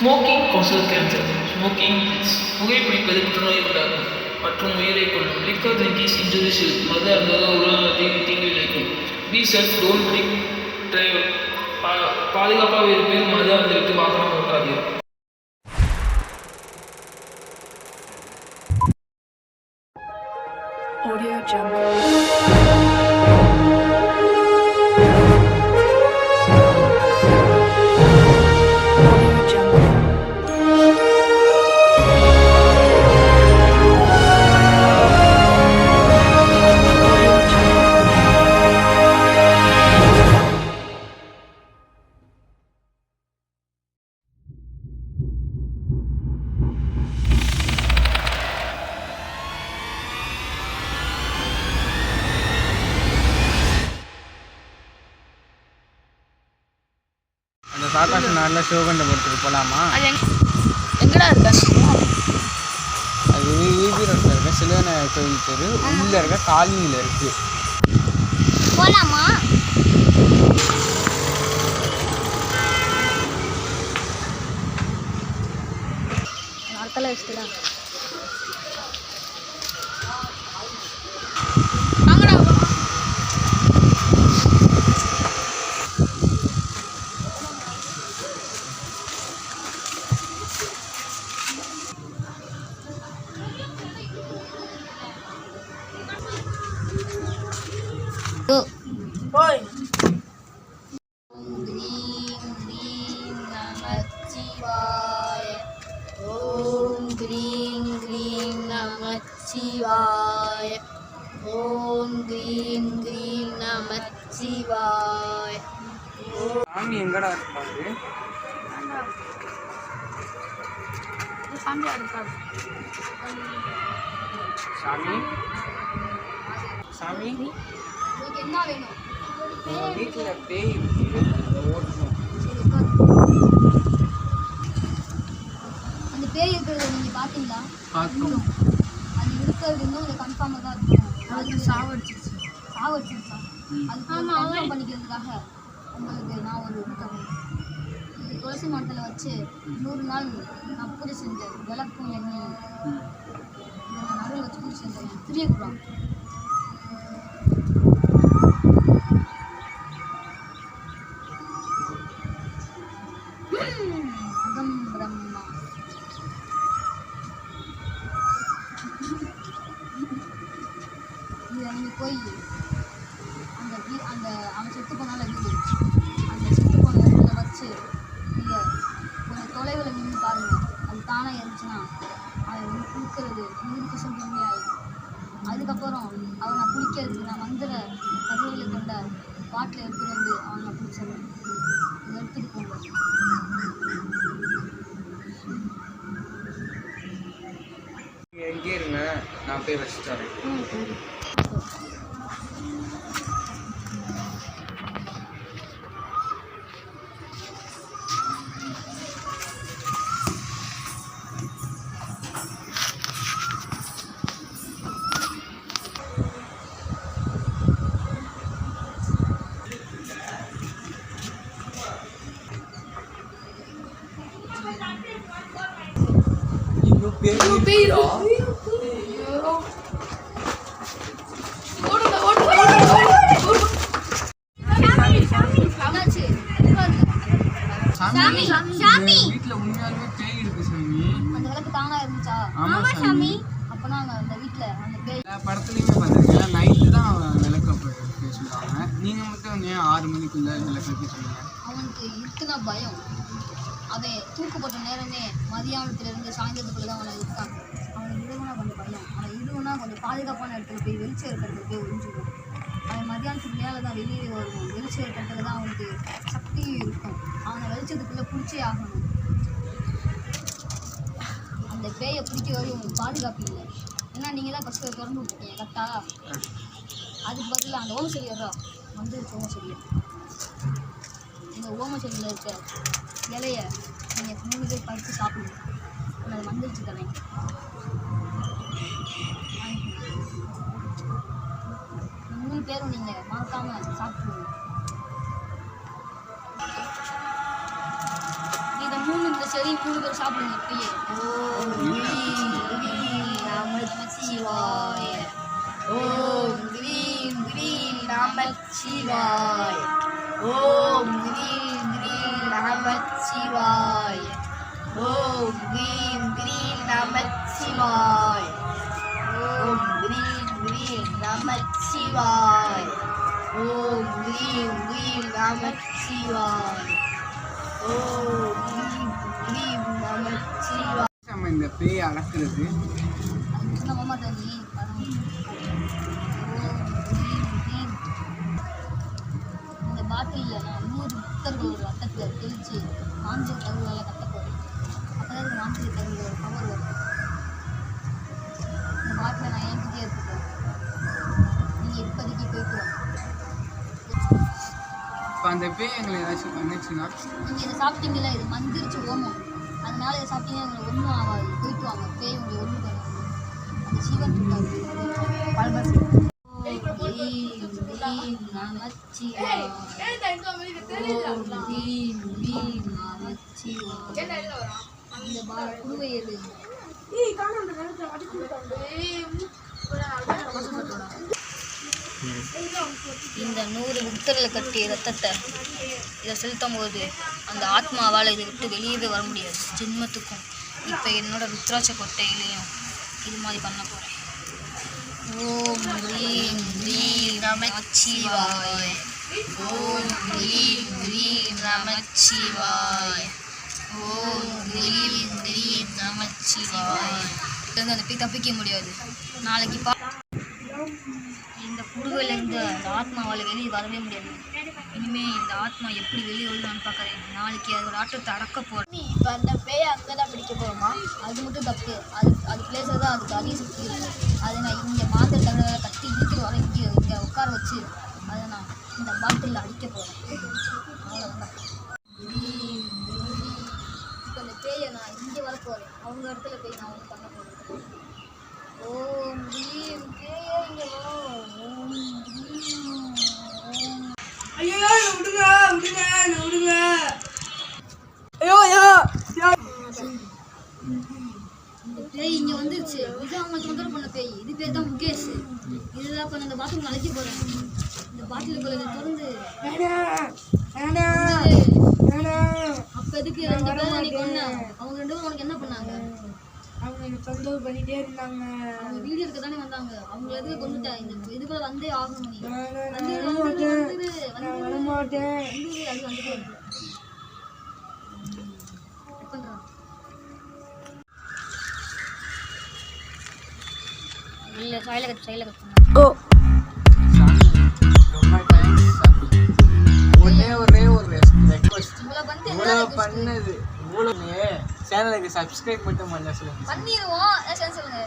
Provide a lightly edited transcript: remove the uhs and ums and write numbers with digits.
Smoking causes cancer. Smoking புகைப்பிடிப்பது புற்றுநோய் உண்டாகும் மற்றும் உயிரை கொள்ளும். Liquor drinking injures health. மது அருந்துவதால் உடல்நலத்தை தீங்கு விளைவிக்கும். Be safe, don't drink drive. பாதுகாப்பாக இருப்பேன். மது அருந்துவிட்டு வாகனம் ஓட்டாதீர். Audio Jungle. அந்த சாகாஷ் நாளில் சிவகண்டபுரத்துக்கு போகலாமா? அது எங்கடா இருக்கா? அது ஈபி ரோட்டில் இருக்க சிலுவநாயகர் கோயில் தெரு உள்ளே இருக்க காலனியில் இருக்குது. போகலாமா? அடுத்தல வச்சுடா. வாங்கடா. Oi. Om Gring Gring Namachivaya. Om Gring Gring Namachivaya. சாமி எங்கடா இருப்பாரு? சாமியா இருக்காரு. சாமி சாமி உங்களுக்கு என்ன வேணும்? வீட்டில் பேய் இருக்குது, ஓடணும். அந்த பேய் இருக்கிறத நீங்கள் பார்த்தீங்களா? பார்த்தோம். அது இருக்கிறது இன்னும் கொஞ்சம் கன்ஃபார்மாக தான் இருக்கும். அது சாவடிச்சிருச்சா? அது கன்ஃபார்ம் பண்ணிக்கிறதுக்காக உங்களுக்கு நான் ஒரு இது தரேன். இது துளசி மரத்தில் வச்சு 100 நாள் நான் பூஜை செஞ்சேன். விளக்கும் எண்ணெயும் இதை நான் நடுவில் வச்சு பூஜை செஞ்சேன். திரிய கூடாது. அகம் பிரம்மா. இதை நீங்கள் போய் அந்த அவன் செத்து போனால வீடு, அந்த செத்து போன இடத்துல வச்சு நீங்கள் கொஞ்சம் தொலைவில் நின்று பாருங்கள். அது தானாக இருந்துச்சுன்னா அதை வந்து குளிக்கிறது 100% உண்மையாயிடும். அதுக்கப்புறம் அவனை குளிக்கிறதுக்கு நான் மந்திர தகவலை கொண்ட பாட்டில் எடுத்துகிட்டு வந்து அவனை குளிச்சிடுறேன். இதை எடுத்துகிட்டு போங்க. நீங்கள் எங்கே இருங்க, நான் போய் வச்சுட்டு வரேன். வீட்டில் உண்மையாலுமே பேய் இருக்கு சாமி. அந்த விளக்கு தானா இருந்துச்சா? ஆமா சாமி. அப்பனா அந்த வீட்டில் அந்த பேய் எல்லா படத்துலையுமே பார்த்துருக்கேன். நைட்டு தான் விளக்க சொல்லுவாங்க. நீங்கள் மட்டும் ஏன் 6 மணிக்குள்ளே விளக்கு சொன்னீங்க? அவனுக்கு இருக்குன்னா பயம். அவன் தூக்கப்பட்ட நேரமே மதியானத்துலேருந்து சாயந்தரத்துக்குள்ளே தான் அவனை இருக்கான். அவனுக்கு இதுவுனா கொஞ்சம் பயம். அவன் இதுவுனா கொஞ்சம் பாதுகாப்பான இடத்துல போய் வெளிச்சம் இருக்கிறதுக்கு போய் ஒழிஞ்சிடும். அவன் மதியானத்துக்கு மேலே தான் வெளியே வருவான். வெளிச்சம் இருக்கிறதுல தான் அவனுக்கு சக்தியும் இருக்கும். அவனை வெளிச்சத்துக்குள்ளே பிடிச்சே ஆகணும். அந்த பேயை பிடிக்க வரையும் உங்களுக்கு பாதுகாப்பு இல்லை. ஏன்னா நீங்கள் தான் ஃபஸ்ட்டு திறந்து விட்டுருக்கீங்க கரெக்டா? அதுக்கு பதிலாக அந்த ஓம செடி வர்றோம் வந்துருச்சு. ஓம செடியை இந்த ஓம செடியில் இருக்க இலையை நீங்கள் 3 பேர் பறித்து சாப்பிடுங்க. அது வந்துருச்சு தானே. 3 பேரும் நீங்கள் மறக்காமல் சாப்பிடுங்க. இதை 3 இந்த சரி 3 பேர் சாப்பிடுங்க இப்பயே. ஓம் கிரீம் கிரீம் நமச்சிவாய. ஓம் கிரீம் கிரீம் நமச்சிவாய. ஓம் கிரீம் கிரீம் நமச்சிவாய. ஓம் கிரீம் கிரீம் நமச்சிவாய. ஓம் கிரீம் கிரீம் நமச்சிவாய. ஓம் கிரீம் கிரீம் நமச்சிவாய. ஓம் கிரீம் கிரீம் நமச்சிவாய. நம்ம இந்த பேய் அடக்குறது சின்ன மாமா தண்ணி இந்த பாட்டிலில் நான் 100 புத்தர்கள் ஒரு வட்டத்தில் தெளித்து மாந்திரி தகவலால் கட்ட போகிறேன். அப்போ தான் மாந்திரி தகவல் ஒரு பவர் வரும். இந்த பாட்டிலை நான் என்கிட்டே எடுத்துக்கிறேன். நீங்கள் இப்போதைக்கு போய்ட்டு வாங்க. இப்போ அந்த பேய் எங்களை ஏதாச்சும் பண்ணுச்சுன்னா நீங்கள் இதை சாப்பிட்டீங்களா, இது மந்திரிச்சு ஓமம், அதனால இதை சாப்பிட்டீங்கன்னா உங்களுக்கு ஒன்றும் ஆகாது. போயிட்டு வாங்க, பேய் உங்களை ஒன்றும் பண்ணாது. அந்த சிவன் இருக்காது. நமச்சிவாய. ஓம் கிரீம் கிரீம் நமச்சிவாய. இந்த குருவை எடு. இந்த 100 புத்தர்களை கட்டிய ரத்தத்தை இதை செலுத்தும் போது அந்த ஆத்மாவால் இதை விட்டு வெளியவே வர முடியாது ஜென்மத்துக்கும். இப்போ என்னோட ருத்ராட்ச கொட்டையிலையும் இது மாதிரி பண்ண போகிறேன். ஓம் கிரீம் கிரீம் நமச்சிவாய. ஓம் கிரீம் கிரீம் நமச்சிவாய. ஓம் கிரீம் கிரீம் நமச்சிவாய. அந்த போய் தப்பிக்க முடியாது. நாளைக்கு இந்த குருவிலேருந்து அந்த ஆத்மாவால் வெளியே வரவே முடியாது. இனிமேல் இந்த ஆத்மா எப்படி வெளியே வருது நான் பார்க்குறேன். நாளைக்கு அதோட ஆட்டத்தை அடக்க போகிறேன். இப்போ அந்த பேயை அங்கே தான் பிடிக்க போகிறோமா? அது மட்டும் தப்பு. அது பிளேஸில் தான் அதுக்கு அதிக சுற்றி இருக்குது. அதை நான் இங்கே மாத்திரை தகவலை கட்டி இழுத்துட்டு வர இங்கே உட்கார வச்சு அதை நான் இந்த பாட்டிலில் அடிக்க போகிறேன். அவ்வளோதான். இப்போ அந்த பேயை நான் இங்கே வர போகிறேன். அவங்க இடத்துல போய் நான் ஒன்று பண்ண போகிறேன். ஓம் கிரீம் பேயே இங்கே வா. ஓம் கிரீம் ஓம். ஐயோ விடுங்க விடுங்க விடுங்க. ஐயோ ஐயோ இந்த பேய் இங்கே வந்துருச்சு. இது அவங்க தொந்தரவு பண்ண பேய். இது பேர் தான் முகேஷ். இதுதான் இப்போ இந்த பாட்டில் அழைக்க போகிறேன். இந்த பாட்டிலுக்குள்ள இதை திறந்து அப்போ எதுக்கு 2 பேர் நீ கொன்ன? அவங்க 2 பேரும் உனக்கு என்ன பண்ணாங்க? அவங்க எனக்கு தொந்தரவு பண்ணிட்டே இருந்தாங்க. அவங்க வீடியோ எடுக்க தானே வந்தாங்க. அவங்க எதுக்கு கொண்டுட்டேன்? இந்த இதுக்குள்ள வந்தே ஆகணும். நீ வரமாட்டேன். அது வந்துட்டு பண்ணுறான். இல்லை சைடில் கட் பண்ண. ஓ ரொம்ப தேங்க்ஸ். ஒரே ஒரு ரெக்வஸ்ட். இவ்வளோ பண்ணிட்டு இவ்வளோ பண்ணது இவ்வளோ சேனலுக்கு சப்ஸ்கிரைப் மட்டும் பண்ண சொல்லுங்க. பண்ணிடுவோம். சொல்லுங்க.